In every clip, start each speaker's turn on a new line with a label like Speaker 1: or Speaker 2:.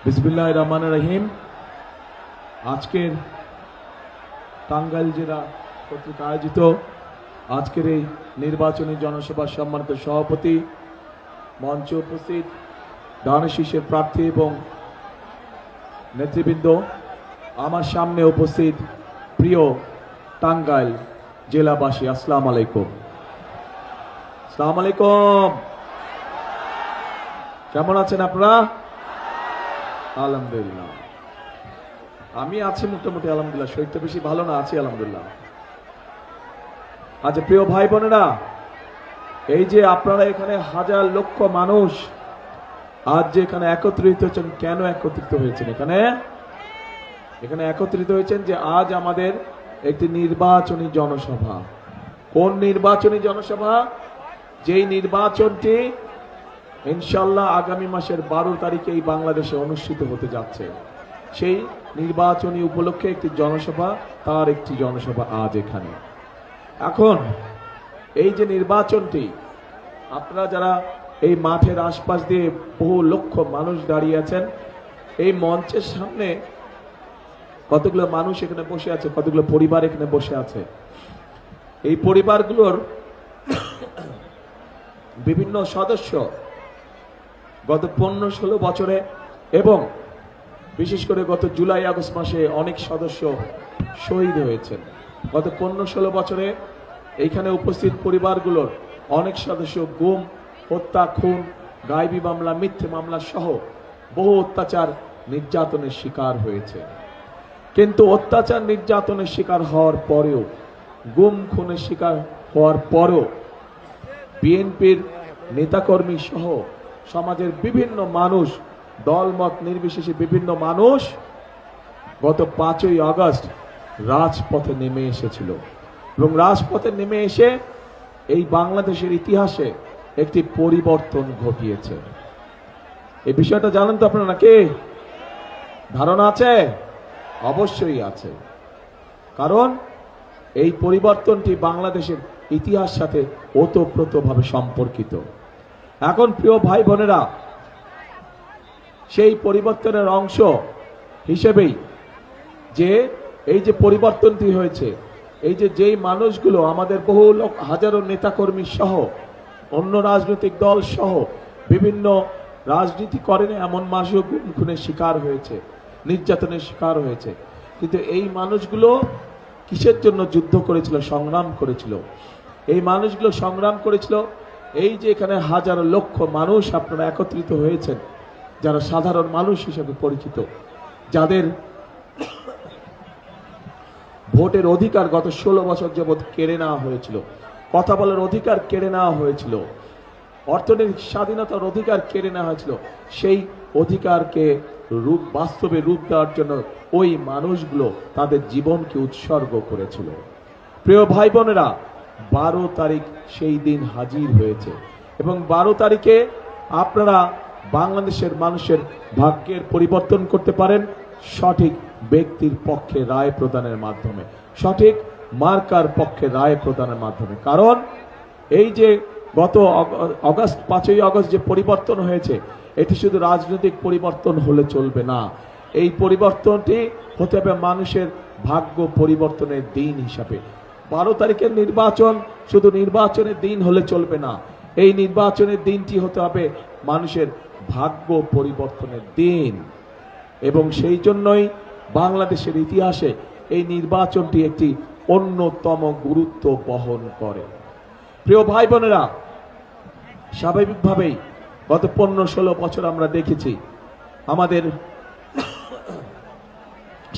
Speaker 1: বিসমিল্লাহির রহমানির রহিম। আজকের টাঙ্গাইল জেলা কর্তৃক আয়োজিত আজকের এই নির্বাচনী জনসভার সম্মানিত সভাপতি, মঞ্চে উপস্থিত দানশীষের প্রার্থী এবং নেতৃবৃন্দ, আমার সামনে উপস্থিত প্রিয় টাঙ্গাইল জেলাবাসী, আসসালামু আলাইকুম। আসসালামু আলাইকুম। কেমন আছেন আপনারা? আলহামদুলিল্লাহ, আমি আছি মোটামুটি আলহামদুলিল্লাহ। শরীরটা বেশি ভালো না, আছি আলহামদুলিল্লাহ। আচ্ছা প্রিয় ভাই বোনেরা, এই যে আপনারা এখানে হাজার লক্ষ মানুষ আজ যে এখানে একত্রিত হয়েছেন, কেন একত্রিত হয়েছেন? এখানে একত্রিত হয়েছেন যে আজ আমাদের একটি নির্বাচনী জনসভা। কোন নির্বাচনী জনসভা? যেই নির্বাচনটি ইনশাআল্লাহ আগামী মাসের 12 তারিখে এই বাংলাদেশে অনুষ্ঠিত হতে যাচ্ছে। সেই নির্বাচনী উপলক্ষে একটি জনসভা, তার একটি জনসভা আজ এখানে। এখন এই যে নির্বাচনটি, আপনারা যারা এই মাঠের আশপাশ দিয়ে বহু লক্ষ মানুষ দাঁড়িয়ে আছেন, এই মঞ্চের সামনে কতগুলো মানুষ এখানে বসে আছে, কতগুলো পরিবার এখানে বসে আছে। এই পরিবারগুলোর বিভিন্ন সদস্য গত 15-16 বছরে এবং বিশেষ করে গত জুলাই আগস্ট মাসে অনেক সদস্য শহীদ হয়েছেন। গত 15-16 বছরে এইখানে উপস্থিত পরিবারগুলোর অনেক সদস্য গুম, হত্যা, খুন, গায়েবী মামলা, মিথ্যে মামলা সহ বহু অত্যাচার নির্যাতনের শিকার হয়েছে। কিন্তু অত্যাচার নির্যাতনের শিকার হওয়ার পরেও, গুম খুনের শিকার হওয়ার পরেও বিএনপির নেতাকর্মী সহ সমাজের বিভিন্ন মানুষ, দলমত নির্বিশেষে বিভিন্ন মানুষ গত 5ই আগস্ট রাজপথে নেমে এসেছিল এবং রাজপথে নেমে এসে এই বাংলাদেশের ইতিহাসে একটি পরিবর্তন ঘটিয়েছে। এই বিষয়টা জানেন তো আপনারা নাকি? ধারণা আছে? অবশ্যই আছে, কারণ এই পরিবর্তনটি বাংলাদেশের ইতিহাস সাথে ওতপ্রোতভাবে সম্পর্কিত। এখন প্রিয় ভাই বোনেরা, সেই পরিবর্তনের অংশ হিসেবেই যে এই যে পরিবর্তনটি হয়েছে, এই যে যেই মানুষগুলো আমাদের বহু লোক, হাজারো নেতাকর্মী সহ অন্য রাজনৈতিক দল সহ বিভিন্ন রাজনীতি করেন এমন মানুষও গুম খুনের শিকার হয়েছে, নির্যাতনের শিকার হয়েছে। কিন্তু এই মানুষগুলো কিসের জন্য যুদ্ধ করেছিল, সংগ্রাম করেছিল? এই মানুষগুলো সংগ্রাম করেছিল এই যে এখানে হাজার লক্ষ মানুষ আপনারা একত্রিত হয়েছেন, যারা সাধারণ মানুষ হিসেবে পরিচিত, যাদের ভোটের অধিকার গত 16 বছর যাবৎ কেড়ে নেওয়া হয়েছিল, কথা বলার অধিকার কেড়ে নেওয়া হয়েছিল, অর্থনৈতিক স্বাধীনতার অধিকার কেড়ে নেওয়া হয়েছিল। সেই অধিকারকে বাস্তবে রূপ দেওয়ার জন্য ওই মানুষগুলো তাদের জীবনকে উৎসর্গ করেছিল। প্রিয় ভাই বোনেরা, 12 তারিখ সেই দিন হাজির হয়েছে এবং 12 তারিখে আপনারা বাংলাদেশের মানুষের ভাগ্যের পরিবর্তন করতে পারেন সঠিক ব্যক্তির পক্ষে রায় প্রদানের মাধ্যমে, সঠিক মার্কার পক্ষে রায় প্রদানের মাধ্যমে। কারণ এই যে গত 5ই আগস্ট যে পরিবর্তন হয়েছে, এটি শুধু রাজনৈতিক পরিবর্তন হলে চলবে না। এই পরিবর্তনটি হতে হবে মানুষের ভাগ্য পরিবর্তনের দিন হিসাবে। 12 তারিখের নির্বাচন শুধু নির্বাচনের দিন হলে চলবে না, এই নির্বাচনের দিনটি হতে হবে মানুষের ভাগ্য পরিবর্তনের দিন। এবং সেই জন্যই বাংলাদেশের ইতিহাসে এই নির্বাচনটি একটি অন্যতম গুরুত্ব বহন করে। প্রিয় ভাই বোনেরা, স্বাভাবিকভাবেই গত 15-16 বছর আমরা দেখেছি আমাদের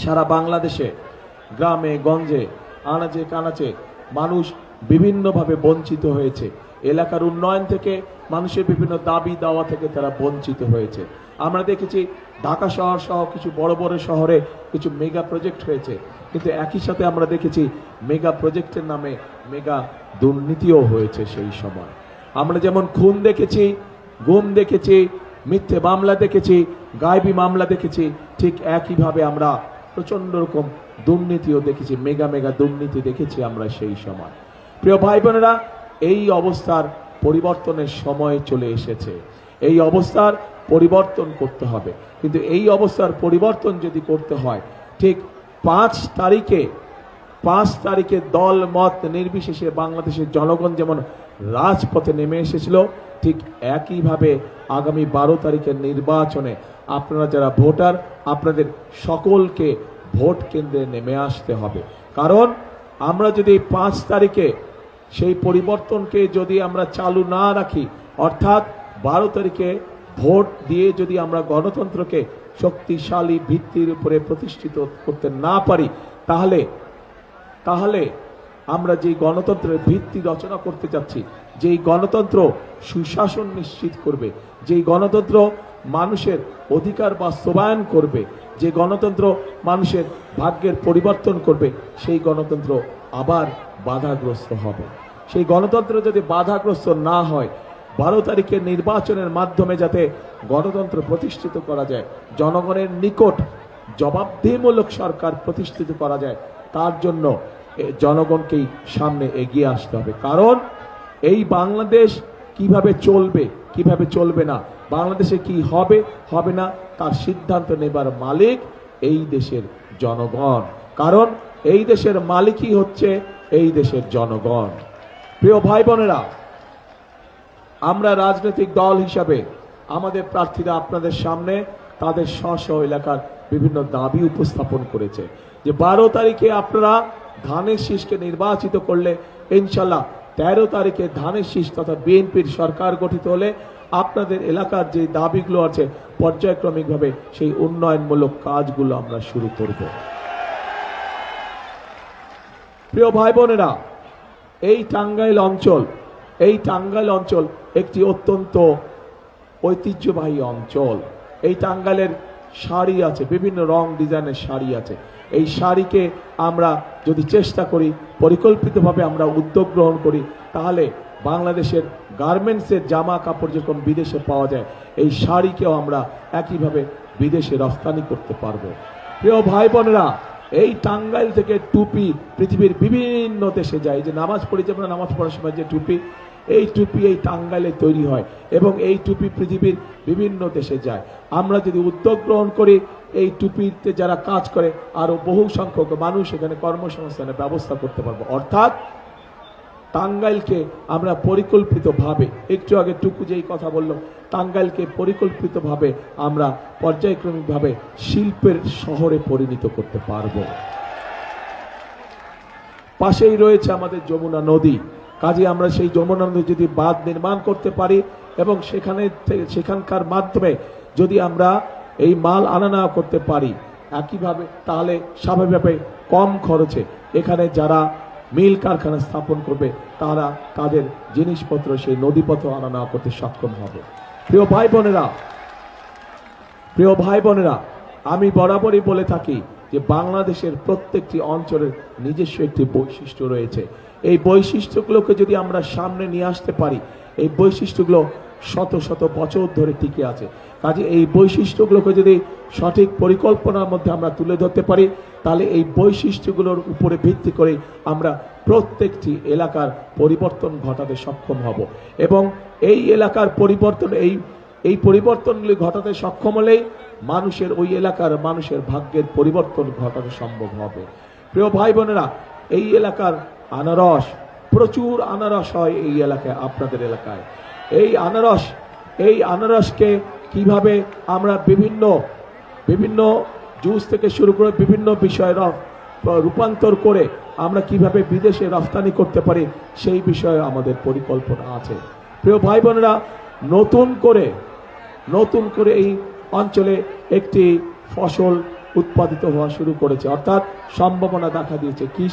Speaker 1: সারা বাংলাদেশে গ্রামে গঞ্জে আনাচে কানাচে মানুষ বিভিন্নভাবে বঞ্চিত হয়েছে। এলাকার উন্নয়ন থেকে, মানুষের বিভিন্ন দাবি দাওয়া থেকে তারা বঞ্চিত হয়েছে। আমরা দেখেছি ঢাকা শহর সহ কিছু বড় বড় শহরে কিছু মেগা প্রজেক্ট হয়েছে, কিন্তু একই সাথে আমরা দেখেছি মেগা প্রজেক্টের নামে মেগা দুর্নীতিও হয়েছে। সেই সময় আমরা যেমন খুন দেখেছি, গুম দেখেছি, মিথ্যে মামলা দেখেছি, গায়েবী মামলা দেখেছি, ঠিক একইভাবে আমরা প্রচন্ড রকম দুর্নীতিও দেখেছি, মেগা মেগা দুর্নীতি দেখেছি আমরা সেই সময়। প্রিয় ভাই বোনেরা, এই অবস্থার পরিবর্তনের সময় চলে এসেছে। এই অবস্থার পরিবর্তন করতে হবে। কিন্তু এই অবস্থার পরিবর্তন যদি করতে হয়, ঠিক 5 তারিখে দল মত নির্বিশেষে বাংলাদেশের জনগণ যেমন রাজপথে নেমে এসেছিল, ঠিক একইভাবে আগামী 12 তারিখের নির্বাচনে আপনারা যারা ভোটার, আপনাদের সকলকে ভোট কেন্দ্রে নেমে আসতে হবে। কারণ আমরা যদি 5 তারিখে সেই পরিবর্তনকে যদি আমরা চালু না রাখি, অর্থাৎ 12 তারিখে ভোট দিয়ে যদি আমরা গণতন্ত্রকে শক্তিশালী ভিত্তির উপরে প্রতিষ্ঠিত করতে না পারি, তাহলে আমরা যে গণতন্ত্রের ভিত্তি রচনা করতে যাচ্ছি, যেই গণতন্ত্র সুশাসন নিশ্চিত করবে, যেই গণতন্ত্র মানুষের অধিকার বাস্তবায়ন করবে, যে গণতন্ত্র মানুষের ভাগ্যের পরিবর্তন করবে, সেই গণতন্ত্র আবার বাধাগ্রস্ত হবে। সেই গণতন্ত্র যদি বাধাগ্রস্ত না হয়, 12 তারিখের নির্বাচনের মাধ্যমে যাতে গণতন্ত্র প্রতিষ্ঠিত করা যায়, জনগণের নিকট জবাবদিহিমূলক সরকার প্রতিষ্ঠিত করা যায়, তার জন্য জনগণকেই সামনে এগিয়ে আসতে হবে। কারণ এই বাংলাদেশ কিভাবে চলবে, কিভাবে চলবে না, বাংলাদেশে কি হবে হবে না, তার সিদ্ধান্ত নেবার মালিক এই দেশের জনগণ। কারণ এই দেশের মালিকই হচ্ছে এই দেশের জনগণ। প্রিয় ভাই বোনেরা, আমরা রাজনৈতিক দল হিসাবে আমাদের প্রার্থীরা আপনাদের সামনে তাদের স্ব এলাকার বিভিন্ন দাবি উপস্থাপন করেছে, যে 12 তারিখে আপনারা ধানের শীষকে নির্বাচিত করলে ইনশাল্লাহ 13 তারিখে ধানের শীষ তথা বিএনপির সরকার গঠিত হলে আপনাদের এলাকার যে দাবিগুলো আছে পর্যায়ক্রমিকভাবে সেই উন্নয়নমূলক কাজগুলো আমরা শুরু করব। প্রিয় ভাই বোনেরা, এই টাঙ্গাইল অঞ্চল একটি অত্যন্ত ঐতিহ্যবাহী অঞ্চল। এই টাঙ্গাইলের শাড়ি আছে, বিভিন্ন রং ডিজাইনের শাড়ি আছে। এই শাড়িকে আমরা যদি চেষ্টা করি, পরিকল্পিতভাবে আমরা উদ্যোগ গ্রহণ করি, তাহলে বাংলাদেশের গার্মেন্টসের জামা কাপড় যেরকম বিদেশে পাওয়া যায়, এই শাড়িকেও আমরা একইভাবে বিদেশে রপ্তানি করতে পারবো। প্রিয় ভাই বোনেরা, এই টাঙ্গাইল থেকে টুপি পৃথিবীর বিভিন্ন দেশে যায়। যে নামাজ পড়ি, যে আমরা নামাজ পড়ার সময় যে টুপি, এই টুপি এই টাঙ্গাইলে তৈরি হয় এবং এই টুপি পৃথিবীর বিভিন্ন দেশে যায়। আমরা যদি উদ্যোগ গ্রহণ করি, এই টুপিতে যারা কাজ করে আরো বহু সংখ্যক মানুষ এখানে কর্মসংস্থানের ব্যবস্থা করতে পারবো। অর্থাৎ টাঙ্গাইলকে আমরা পরিকল্পিতভাবে, একটু আগে টুকু যেই কথা বলল, টাঙ্গাইলকে পরিকল্পিতভাবে আমরা পর্যায়ক্রমিকভাবে শিল্পের শহরে পরিণত করতে পারবো। পাশেই রয়েছে আমাদের যমুনা নদী। কাজে আমরা সেই যমুনা নদী যদি বাঁধ নির্মাণ করতে পারি এবং সেখানকার মাধ্যমে যদি আমরা এই মাল আনা নেওয়া করতে পারি একইভাবে, তাহলে স্বাভাবিকভাবে কম খরচে এখানে যারা মিল কারখানা স্থাপন করবে তারা তাদের জিনিসপত্র সেই নদীপথে আনা নেওয়া করতে সক্ষম হবে। প্রিয় ভাই বোনেরা, আমি বরাবরই বলে থাকি যে বাংলাদেশের প্রত্যেকটি অঞ্চলের নিজস্ব একটি বৈশিষ্ট্য রয়েছে। এই বৈশিষ্ট্যগুলোকে যদি আমরা সামনে নিয়ে আসতে পারি, এই বৈশিষ্ট্যগুলো শত শত বছর ধরে টিকে আছে। কাজে এই বৈশিষ্ট্যগুলোকে যদি সঠিক পরিকল্পনার মধ্যে আমরা তুলে ধরতে পারি, তাহলে এই বৈশিষ্ট্যগুলোর উপরে ভিত্তি করে আমরা প্রত্যেকটি এলাকার পরিবর্তন ঘটাতে সক্ষম হব এবং এই এলাকার পরিবর্তন, এই পরিবর্তনগুলি ঘটাতে সক্ষম হলেই মানুষের, ওই এলাকার মানুষের ভাগ্যের পরিবর্তন ঘটানো সম্ভব হবে। প্রিয় ভাই বোনেরা, এই এলাকার আনারস, প্রচুর আনারস হয় এই এলাকায়, আপনাদের এলাকায়। এই আনারসকে কিভাবে আমরা বিভিন্ন জুস থেকে শুরু করে বিভিন্ন বিষয়ে রূপান্তর করে আমরা কিভাবে বিদেশে রপ্তানি করতে পারি, সেই বিষয়ে আমাদের পরিকল্পনা আছে। প্রিয় ভাই বোনেরা, নতুন করে এই অঞ্চলে একটি ফসল উৎপাদিত হওয়া শুরু করেছে, অর্থাৎ সম্ভাবনা দেখা দিয়েছে। কি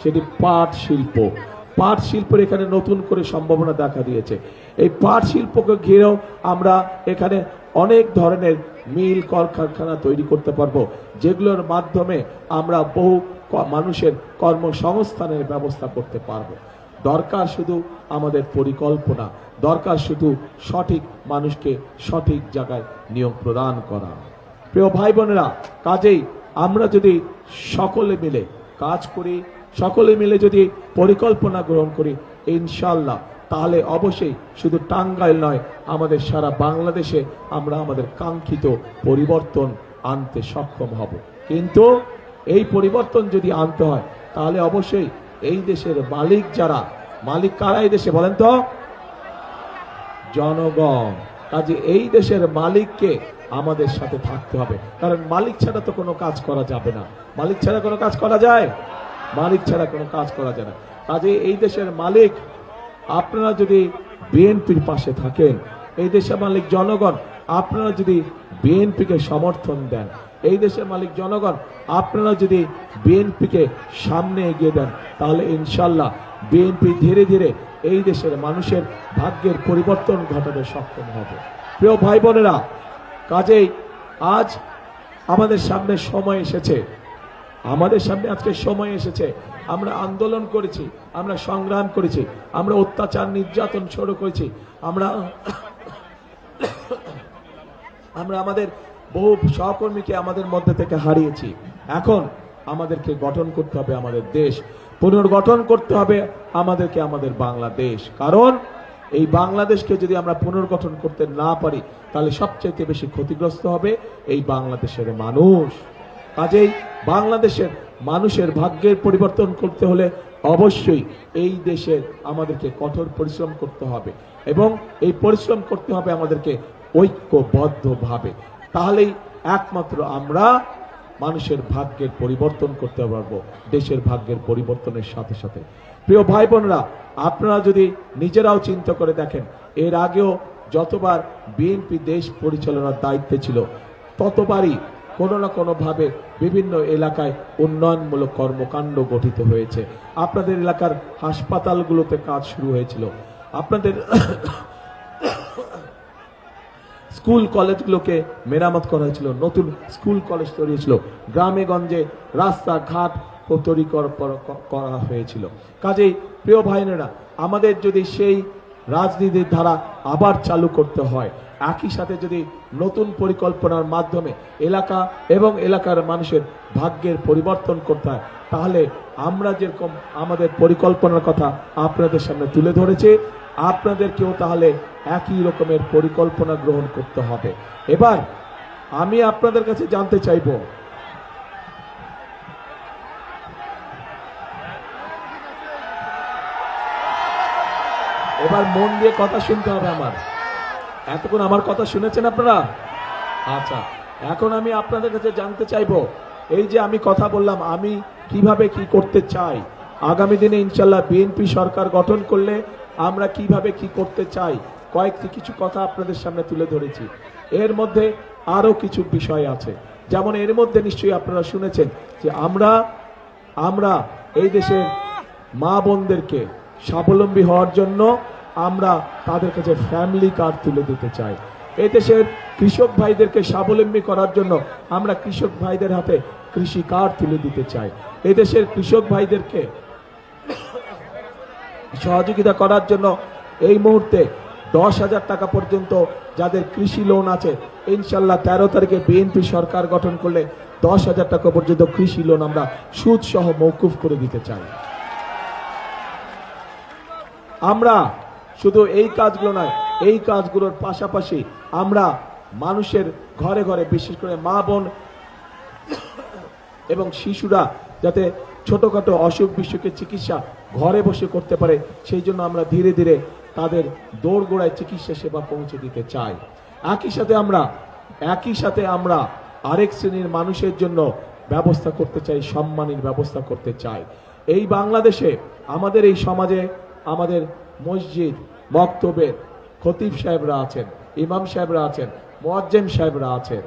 Speaker 1: সেটি পাট শিল্প। পাট শিল্পের এখানে নতুন করে সম্ভাবনা দেখা দিয়েছে। এই পাট শিল্পকে ঘিরেও আমরা এখানে অনেক ধরনের মিল কলকারখানা তৈরি করতে পারবো, যেগুলোর মাধ্যমে আমরা বহু মানুষের কর্মসংস্থানের ব্যবস্থা করতে পারবো। দরকার শুধু আমাদের পরিকল্পনা, দরকার শুধু সঠিক মানুষকে সঠিক জায়গায় নিয়োগ প্রদান করা। প্রিয় ভাই বোনেরা, কাজেই আমরা যদি সকলে মিলে কাজ করি, সকলে মিলে যদি পরিকল্পনা গ্রহণ করি, ইনশাআল্লাহ তাহলে অবশ্যই শুধু টাঙ্গাইল নয়, আমাদের সারা বাংলাদেশে আমরা আমাদের কাঙ্ক্ষিত পরিবর্তন আনতে সক্ষম হব। কিন্তু এই পরিবর্তন যদি আনতে হয় তাহলে অবশ্যই এই দেশের মালিক যারা, মালিক কারা এই দেশে বলেন তো? জনগণ। কাজে এই দেশের মালিককে আমাদের সাথে থাকতে হবে, কারণ মালিক ছাড়া তো কোনো কাজ করা যাবে না। মালিক ছাড়া কোনো কাজ করা যায়? মালিক ছাড়া কোনো কাজ করা যায় না। কাজে এই দেশের মালিক আপনারা যদি বিএনপির পাশে থাকেন, এই দেশের মালিক জনগণ আপনারা যদি বিএনপিকে সমর্থন দেন, এই দেশের মালিক জনগণ আপনারা যদি বিএনপিকে সামনে এগিয়ে দেন, তাহলে ইনশাল্লাহ বিএনপি ধীরে ধীরে এই দেশের মানুষের ভাগ্যের পরিবর্তন ঘটাতে সক্ষম হবে। প্রিয় ভাই বোনেরা, কাজেই আজ আমাদের সামনে সময় এসেছে, আমাদের সামনে আজকে সময় এসেছে। আমরা আন্দোলন করেছি, আমরা সংগ্রাম করেছি, আমরা অত্যাচার নির্যাতন শুরু করেছি, আমরা আমাদের বহু সহকর্মীকে আমাদের মধ্যে থেকে হারিয়েছি। এখন আমাদেরকে গঠন করতে হবে আমাদের দেশ, পুনর্গঠন করতে হবে আমাদেরকে আমাদের বাংলাদেশ। কারণ এই বাংলাদেশকে যদি আমরা পুনর্গঠন করতে না পারি তাহলে সবচেয়ে বেশি ক্ষতিগ্রস্ত হবে এই বাংলাদেশের মানুষ। কাজেই বাংলাদেশের মানুষের ভাগ্যের পরিবর্তন করতে হলে অবশ্যই এই দেশের আমাদেরকে কঠোর পরিশ্রম করতে হবে, এবং এই পরিশ্রম করতে হবে আমাদেরকে ঐক্যবদ্ধভাবে। তাহলেই একমাত্র আমরা মানুষের ভাগ্যের পরিবর্তন করতে পারবো, দেশের ভাগ্যের পরিবর্তনের সাথে সাথে। প্রিয় ভাই বোনরা, আপনারা যদি নিজেরাও চিন্তা করে দেখেন, এর আগেও যতবার বিএনপি দেশ পরিচালনার দায়িত্বে ছিল ততবারই কোনো না কোনো ভাবে বিভিন্ন এলাকায় উন্নয়নমূলক কর্মকাণ্ড গঠিত হয়েছে। আপনাদের এলাকার হাসপাতালগুলোতে কাজ শুরু হয়েছিল, আপনাদের স্কুল কলেজগুলোকে মেরামত করা হয়েছিল, নতুন স্কুল কলেজ তৈরি হয়েছিল, গ্রামে গঞ্জে রাস্তাঘাট তৈরি করা হয়েছিল। কাজেই প্রিয় ভাইনেরা, আমাদের যদি সেই রাজনীতির ধারা আবার চালু করতে হয়, একই সাথে যদি নতুন পরিকল্পনার মাধ্যমে এলাকা এবং এলাকার মানুষের ভাগ্যের পরিবর্তন করতে হয়, তাহলে আমরা যেরকম আমাদের পরিকল্পনার কথা আপনাদের সামনে তুলে ধরেছি, আপনাদেরকেও তাহলে একই রকমের পরিকল্পনা গ্রহণ করতে হবে। এবার আমি আপনাদের কাছে জানতে চাইব, এবার মন দিয়ে কথা শুনতে হবে আমার। এতক্ষণ আমার কথা শুনেছেন আপনারা? আচ্ছা, এখন আমি আপনাদের কাছে জানতে চাইব, এই যে আমি কথা বললাম আমি কিভাবে কি করতে চাই, আগামী দিনে ইনশাল্লাহ বিএনপি সরকার গঠন করলে আমরা কিভাবে কি করতে চাই, কয়েকটি কিছু কথা আপনাদের সামনে তুলে ধরেছি। এর মধ্যে আরো কিছু বিষয় আছে, যেমন এর মধ্যে নিশ্চয়ই আপনারা শুনেছেন যে আমরা এই দেশের মা বোনদেরকে স্বাবলম্বী হওয়ার জন্য আমরা তাদের কাছে ফ্যামিলি কার্ড তুলে দিতে চাই। এই দেশের কৃষক ভাইদেরকে স্বাবলম্বী করার জন্য আমরা কৃষক ভাইদের হাতে কৃষি কার্ড তুলে দিতে চাই। এই দেশের কৃষক ভাইদেরকে সহযোগিতা করার জন্য এই মুহূর্তে 10,000 টাকা পর্যন্ত যাদের কৃষি লোন আছে, ইনশাল্লাহ 13 তারিখে বিএনপি সরকার গঠন করলে 10,000 টাকা পর্যন্ত কৃষি লোন আমরা সুদ সহ মওকুফ করে দিতে চাই। আমরা শুধু এই কাজগুলো নয়, এই কাজগুলোর পাশাপাশি আমরা মানুষের ঘরে ঘরে, বিশেষ করে মা বোন এবং শিশুরা যাতে ছোটখাটো অসুখ বিসুখের চিকিৎসা ঘরে বসে করতে পারে, সেই জন্য আমরা ধীরে ধীরে তাদের দোরগোড়ায় চিকিৎসা সেবা পৌঁছে দিতে চাই। একই সাথে আমরা আরেক শ্রেণীর মানুষের জন্য ব্যবস্থা করতে চাই, সম্মানের ব্যবস্থা করতে চাই। এই বাংলাদেশে আমাদের এই সমাজে আমাদের মসজিদ মক্তবের খতিব সাহেবরা আছেন, ইমাম সাহেবরা আছেন, মুয়াজ্জিম সাহেবরা আছেন,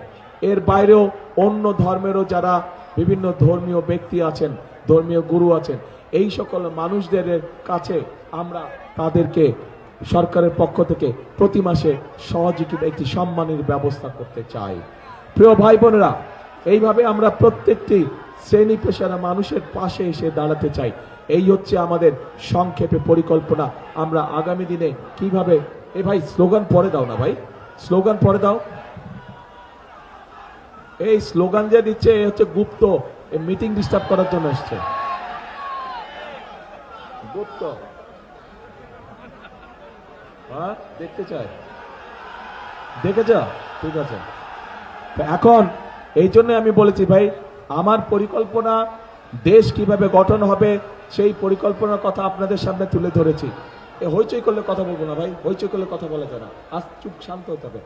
Speaker 1: এর বাইরেও অন্য ধর্মেরও যারা বিভিন্ন ধর্মীয় ব্যক্তি আছেন, ধর্মীয় গুরু আছেন, এই সকল মানুষদের কাছে আমরা তাদেরকে সরকারের পক্ষ থেকে প্রতি মাসে সহযোগিতা একটি সম্মানের ব্যবস্থা করতে চাই। প্রিয় ভাই বোনেরা, এইভাবে আমরা প্রত্যেকটি শ্রেণী পেশার মানুষের পাশে এসে দাঁড়াতে চাই। এই হচ্ছে আমাদের সংক্ষেপে পরিকল্পনা। আমরা আগামী দিনে কিভাবে, ভাই স্লোগান পরে দাও না, ভাই স্লোগান পরে দাও। এই স্লোগান যে দিচ্ছে এই হচ্ছে গুপ্ত, মিটিং ডিস্টার্ব করার জন্য এসছে গুপ্ত। হ্যাঁ দেখতে চাই, দেখেছ? ঠিক আছে। তো এখন এই জন্য আমি বলেছি ভাই, আমার পরিকল্পনা দেশ কিভাবে গঠন হবে সেই পরিকল্পনার কথা আপনাদের সামনে তুলে ধরেছি। হইচই করলে কথা বলবো না ভাই, হইচই করলে কথা বলা যায় না, আজ চুপ শান্ত হতে হবে।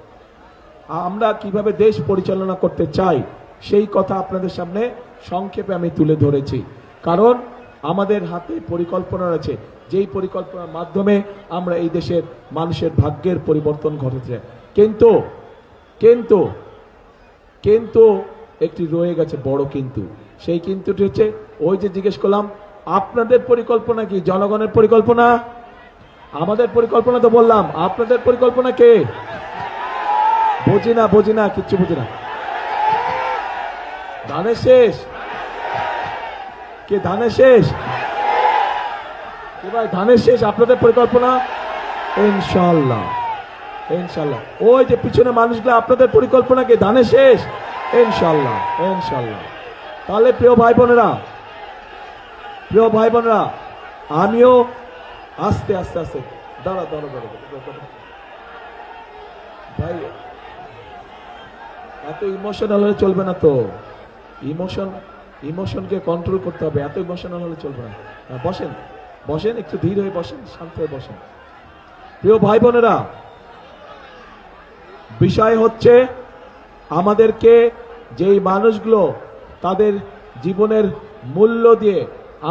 Speaker 1: আমরা কিভাবে দেশ পরিচালনা করতে চাই সেই কথা আপনাদের সামনে সংক্ষেপে আমি তুলে ধরেছি। কারণ আমাদের হাতে পরিকল্পনা রয়েছে, যেই পরিকল্পনার মাধ্যমে আমরা এই দেশের মানুষের ভাগ্যের পরিবর্তন ঘটেছে। কিন্তু কিন্তু কিন্তু একটি রয়ে গেছে বড় কিন্তু। সেই কিন্তুটি হচ্ছে ওই যে জিজ্ঞেস করলাম আপনাদের পরিকল্পনা কি, জনগণের পরিকল্পনা? আমাদের পরিকল্পনা তো বললাম, আপনাদের পরিকল্পনা কে? বুঝি না, কিচ্ছু বুঝি না। ধানের শেষ কে? ধানের শেষ কে ভাই? ধানের শেষ আপনাদের পরিকল্পনা? ইনশাআল্লাহ, ইনশাআল্লাহ। ওই যে পিছনে মানুষগুলো, আপনাদের পরিকল্পনা কি? ধানের শেষ? ইনশাআল্লাহ, ইনশাআল্লাহ। তাহলে প্রিয় ভাই বোনেরা, আমিও আস্তে আস্তে আস্তে দাঁড়া ভাই, এত ইমোশনাল হলে চলবে না তো। ইমোশনকে কন্ট্রোল করতে হবে, এত ইমোশনাল হলে চলবে না। বসেন, একটু ধীর হয়ে বসেন, শান্ত হয়ে বসেন। প্রিয় ভাই বোনেরা, বিষয় হচ্ছে আমাদেরকে যেই মানুষগুলো তাদের জীবনের মূল্য দিয়ে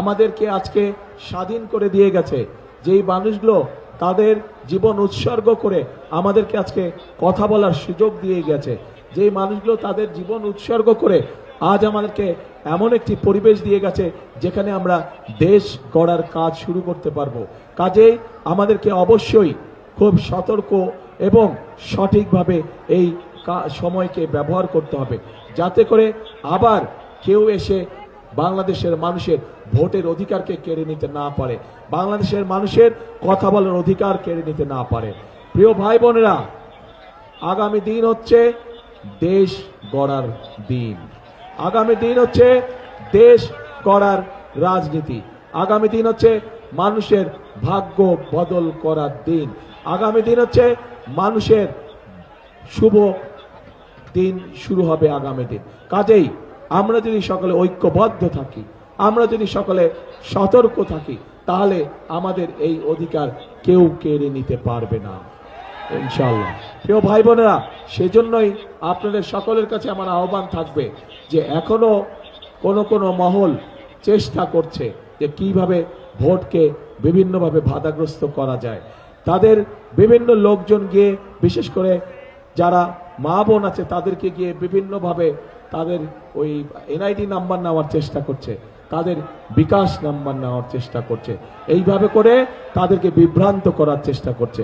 Speaker 1: আমাদেরকে আজকে স্বাধীন করে দিয়ে গেছে, যেই মানুষগুলো তাদের জীবন উৎসর্গ করে আমাদেরকে আজকে কথা বলার সুযোগ দিয়ে গেছে, যেই মানুষগুলো তাদের জীবন উৎসর্গ করে আজ আমাদেরকে এমন একটি পরিবেশ দিয়ে গেছে যেখানে আমরা দেশ গড়ার কাজ শুরু করতে পারবো। কাজেই আমাদেরকে অবশ্যই খুব সতর্ক এবং সঠিকভাবে এই সময়কে ব্যবহার করতে হবে, যাতে করে আবার কেউ এসে বাংলাদেশের মানুষের ভোটের অধিকারকে কেড়ে নিতে না পারে, বাংলাদেশের মানুষের কথা বলার অধিকার কেড়ে নিতে না পারে। প্রিয় ভাই বোনেরা, আগামী দিন হচ্ছে দেশ গড়ার দিন, আগামী দিন হচ্ছে দেশ গড়ার রাজনীতি, আগামী দিন হচ্ছে মানুষের ভাগ্য বদল করার দিন, আগামী দিন হচ্ছে মানুষের শুভ দিন শুরু হবে আগামী দিন। কাজেই আমরা যদি সকলে ঐক্যবদ্ধ থাকি, আমরা যদি সকলে সতর্ক থাকি, তাহলে আমাদের এই অধিকার কেউ কেড়ে নিতে পারবে না ইনশাআল্লাহ। প্রিয় ভাই বোনেরা, সেজন্যই আপনাদের সকলের কাছে আমার আহ্বান থাকবে যে এখনো কোন মহল চেষ্টা করছে যে কিভাবে ভোটকে বিভিন্নভাবে বাধাগ্রস্ত করা যায়। তাদের বিভিন্ন লোকজন গিয়ে, বিশেষ করে যারা মা বোন আছে, তাদেরকে গিয়ে বিভিন্নভাবে তাদের ওই এনআইডি নাম্বার নেওয়ার চেষ্টা করছে, তাদের বিকাশ নাম্বার নেওয়ার চেষ্টা করছে, এইভাবে করে তাদেরকে বিভ্রান্ত করার চেষ্টা করছে।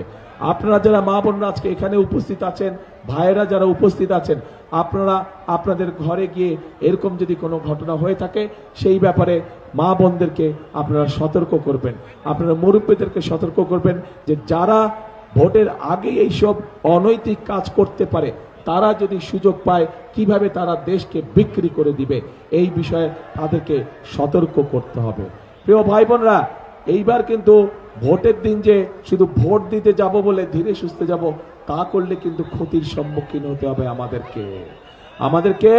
Speaker 1: আপনারা যারা মা বোনরা আজকে এখানে উপস্থিত আছেন, ভাইয়েরা যারা উপস্থিত আছেন, আপনারা আপনাদের ঘরে গিয়ে এরকম যদি কোনো ঘটনা হয়ে থাকে সেই ব্যাপারে মা বোনদেরকে আপনারা সতর্ক করবেন, আপনারা মুরব্বীদেরকে সতর্ক করবেন যে যারা ভোটের আগে এইসব অনৈতিক কাজ করতে পারে, তারা যদি সুযোগ পায় কিভাবে তারা দেশকে বিক্রি করে দিবে, এই বিষয়ে তাদেরকে সতর্ক করতে হবে। প্রিয় ভাই বোনরা, এইবার কিন্তু ভোটের দিন যে শুধু ভোট দিতে যাব বলে ধীরে সুস্থে যাব, তা করলে কিন্তু ক্ষতির সম্মুখীন হতে হবে। আমাদেরকে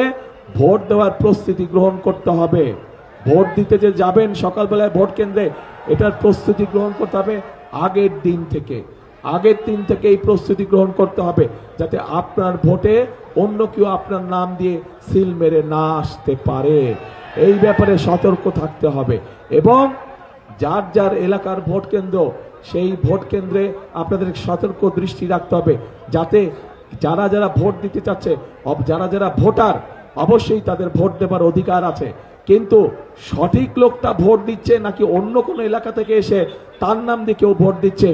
Speaker 1: ভোট দেওয়ার প্রস্তুতি গ্রহণ করতে হবে। ভোট দিতে যে যাবেন সকালবেলায় ভোট কেন্দ্রে, এটার প্রস্তুতি গ্রহণ করতে হবে আগের দিন থেকে এই প্রস্তুতি গ্রহণ করতে হবে, যাতে আপনার ভোটে অন্য কেউ আপনার নাম দিয়ে সিল মেরে না আসতে পারে। এই ব্যাপারে সতর্ক থাকতে হবে এবং যার যার এলাকার ভোট কেন্দ্র, সেই ভোট কেন্দ্রে আপনাদের সতর্ক দৃষ্টি রাখতে হবে, যাতে যারা যারা ভোট দিতে চাচ্ছে, যারা ভোটার, অবশ্যই তাদের ভোট দেবার অধিকার আছে, কিন্তু সঠিক লোকটা ভোট দিচ্ছে নাকি অন্য কোনো এলাকা থেকে এসে তার নাম দিয়ে কেউ ভোট দিচ্ছে,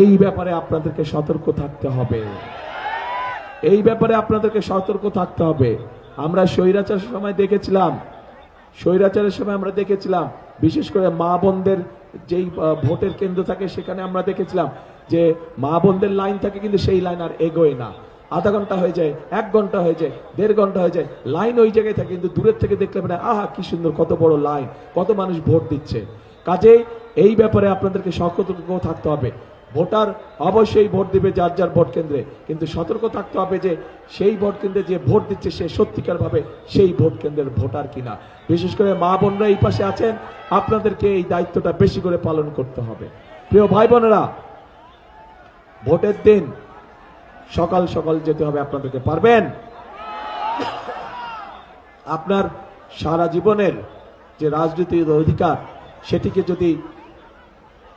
Speaker 1: এই ব্যাপারে আপনাদেরকে সতর্ক থাকতে হবে। আমরা স্বৈরাচারের সময় আমরা দেখেছিলাম, বিশেষ করে মা বোনদের যেই ভোটের কেন্দ্র থাকে সেখানে আমরা দেখেছিলাম যে মা বোনদের লাইন থাকে, কিন্তু সেই লাইন আর এগোয় না, আধা ঘন্টা হয়ে যায়, 1 ঘন্টা হয়ে যায়, 1.5 ঘন্টা হয়ে যায়, লাইন ওই জায়গায় থাকে, কিন্তু দূরের থেকে দেখলে মানে আহা কি সুন্দর, কত বড় লাইন, কত মানুষ ভোট দিচ্ছে। কাজেই এই ব্যাপারে আপনাদেরকে সতর্ক থাকতে হবে। ভোটার অবশ্যই ভোট দিবে যার যার ভোট কেন্দ্রে, কিন্তু সতর্ক থাকতে হবে যে সেই ভোট কেন্দ্রে যে ভোট দিচ্ছে সে সত্যিকার ভাবে সেই ভোট কেন্দ্রের ভোটার কিনা। বিশেষ করে মা বোনরা এই পাশে আছেন, আপনাদেরকে এই দায়িত্বটা বেশি করে পালন করতে হবে। প্রিয় ভাই বোনেরা, ভোটের দিন সকাল সকাল যেতে হবে আপনাদেরকে, পারবেন? আপনার সারা জীবনের যে রাজনীতির অধিকার সেটিকে যদি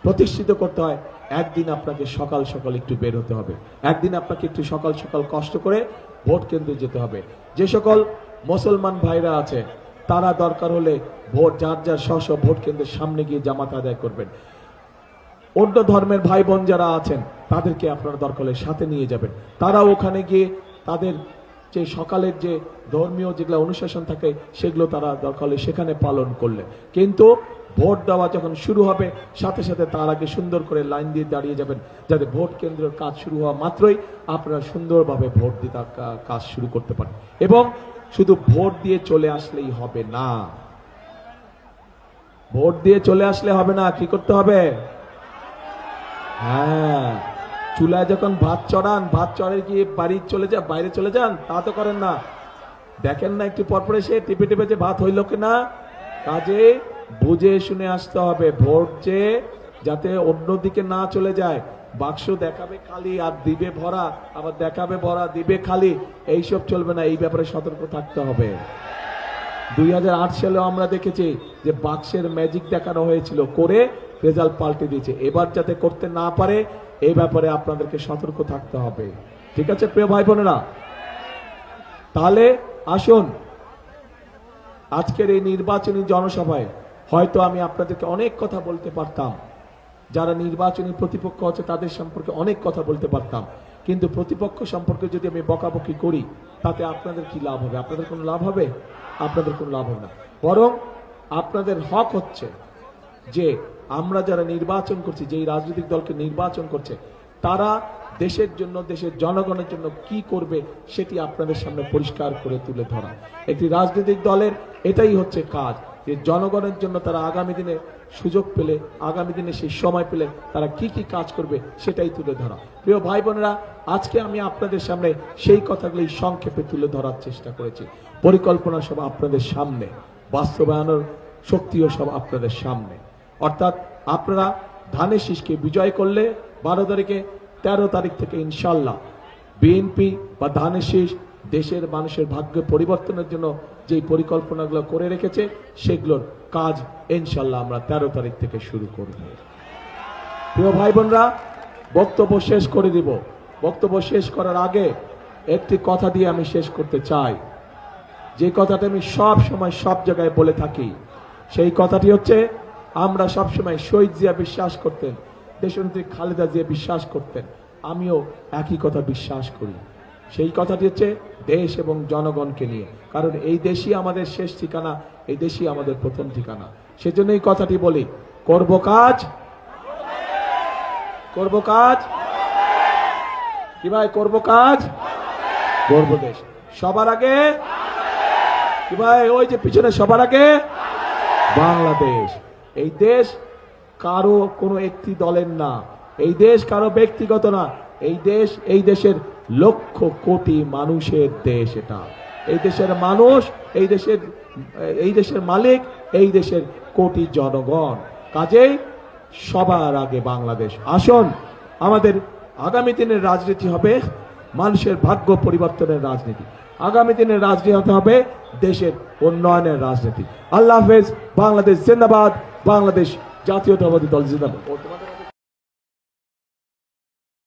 Speaker 1: প্রতিষ্ঠিত করতে হয়, একদিন আপনাকে সকাল সকাল একটু বের হতে হবে, একদিন আপনাকে একটু সকাল সকাল কষ্ট করে ভোট কেন্দ্রে যেতে হবে। যে সকল মুসলমান ভাইরা আছে তারা দরকার হলে ভোট যার যার স্ব ভোট কেন্দ্রের সামনে গিয়ে জামাত আদায় করবেন। অন্য ধর্মের ভাই বোন যারা আছেন তাদেরকে আপনারা দরকার হলে সাথে নিয়ে যাবেন, তারা ওখানে গিয়ে তাদের যে সকালের যে ধর্মীয় যেগুলো অনুশাসন থাকে সেগুলো তারা দরকার হলে সেখানে পালন করলেন। কিন্তু ভোট দেওয়া যখন শুরু হবে সাথে সাথে তার আগে সুন্দর করে লাইন দিয়ে দাঁড়িয়ে যাবেন, যাতে ভোট কেন্দ্রের কাজ শুরু হওয়া মাত্রই আপনারা সুন্দরভাবে ভোট দিতে কাজ শুরু করতে পারেন। এবং শুধু ভোট দিয়ে চলে আসলেই হবে না, ভোট দিয়ে চলে আসলে হবে না, কি করতে হবে? হ্যাঁ, চুলায় যখন ভাত চড়ান, ভাত চড়ে গিয়ে বাড়ি চলে যান, বাইরে চলে যান, তা তো করেন না। দেখেন না একটু পরপরে সে টিপে টিপে যে ভাত হইল কিনা। কাজে বুঝে শুনে আসতে হবে, ভোট যে যাতে অন্যদিকে না চলে যায়। বাক্স দেখাবে খালি আর দিবে ভরা, আবার দেখাবে ভরা দিবে খালি, এইসব চলবে না, এই ব্যাপারে সতর্ক থাকতে হবে। 2008 সালেও আমরা দেখেছি যে বাক্সের ম্যাজিক দেখানো হয়েছিল, করে রেজাল্ট পাল্টে দিয়েছে। এবার যাতে করতে না পারে এই ব্যাপারে আপনাদেরকে সতর্ক থাকতে হবে। ঠিক আছে প্রিয় ভাই বোনেরা, তাহলে আসুন আজকের এই নির্বাচনী জনসভায় হয়তো আমি আপনাদেরকে অনেক কথা বলতে পারতাম, যারা নির্বাচনী প্রতিপক্ষ আছে তাদের সম্পর্কে অনেক কথা বলতে পারতাম, কিন্তু প্রতিপক্ষ সম্পর্কে যদি আমি বকাবকি করি তাতে আপনাদের কি লাভ হবে? আপনাদের কোনো লাভ হবে? আপনাদের কোনো লাভ হবে না। বরং আপনাদের হক হচ্ছে যে আমরা যারা নির্বাচন করছি, যেই রাজনৈতিক দলকে নির্বাচন করছে, তারা দেশের জন্য, দেশের জনগণের জন্য কি করবে সেটি আপনাদের সামনে পরিষ্কার করে তুলে ধরা। একটি রাজনৈতিক দলের এটাই হচ্ছে কাজ, যে জনগণের জন্য তারা আগামী দিনে সুযোগ পেলে, আগামী দিনে সেই সময় পেলে তারা কি কি কাজ করবে সেটাই তুলে ধরা। প্রিয় ভাই বোনেরা, আজকে আমি আপনাদের সামনে সেই কথাগুলি সংক্ষেপে তুলে ধরার চেষ্টা করেছি। পরিকল্পনা সব আপনাদের সামনে, বাস্তবায়নের শক্তিও সব আপনাদের সামনে। অর্থাৎ আপনারা ধানের শীষকে বিজয় করলে 12 তারিখে, 13 তারিখ থেকে ইনশাল্লাহ বিএনপি বা ধানের শীষ দেশের মানুষের ভাগ্য পরিবর্তনের জন্য যে পরিকল্পনাগুলো করে রেখেছে সেগুলোর কাজ ইনশাল্লাহ আমরা 13 তারিখ থেকে শুরু করব। প্রিয় ভাই বোনরা, বক্তব্য শেষ করে দিব। বক্তব্য শেষ করার আগে একটি কথা দিয়ে আমি শেষ করতে চাই, যে কথাটা আমি সব সময় সব জায়গায় বলে থাকি। সেই কথাটি হচ্ছে, আমরা সবসময় শহীদ জিয়া বিশ্বাস করতেন, দেশনেত্রী খালেদা জিয়া বিশ্বাস করতেন, আমিও একই কথা বিশ্বাস করি। সেই কথাটি হচ্ছে দেশ এবং জনগণকে নিয়ে, কারণ এই দেশই আমাদের শেষ ঠিকানা, এই দেশই আমাদের প্রথম ঠিকানা। সেজন্য এই কথাটি বলি, করব কাজ, করব কাজ, কি ভাই, করব কাজ, করব দেশ। সবার আগে কি ভাই, ওই যে পিছনে সবার আগে বাংলাদেশ। এই দেশ কারো কোনো একটি দলের না, এই দেশ কারো ব্যক্তিগত না, এই দেশ, এই দেশের লক্ষ কোটি মানুষের দেশ। এটা এই দেশের মানুষ, এই দেশের মালিক, এই দেশের কোটি জনগণ। কাজেই সবার আগে বাংলাদেশ। আসুন, আমাদের আগামী দিনের রাজনীতি হবে মানুষের ভাগ্য পরিবর্তনের রাজনীতি, আগামী দিনের রাজনীতি হবে দেশের উন্নয়নের রাজনীতি। আল্লাহ হাফেজ। বাংলাদেশ জিন্দাবাদ, বাংলাদেশ জাতীয়তাবাদী দল জিন্দাবাদ।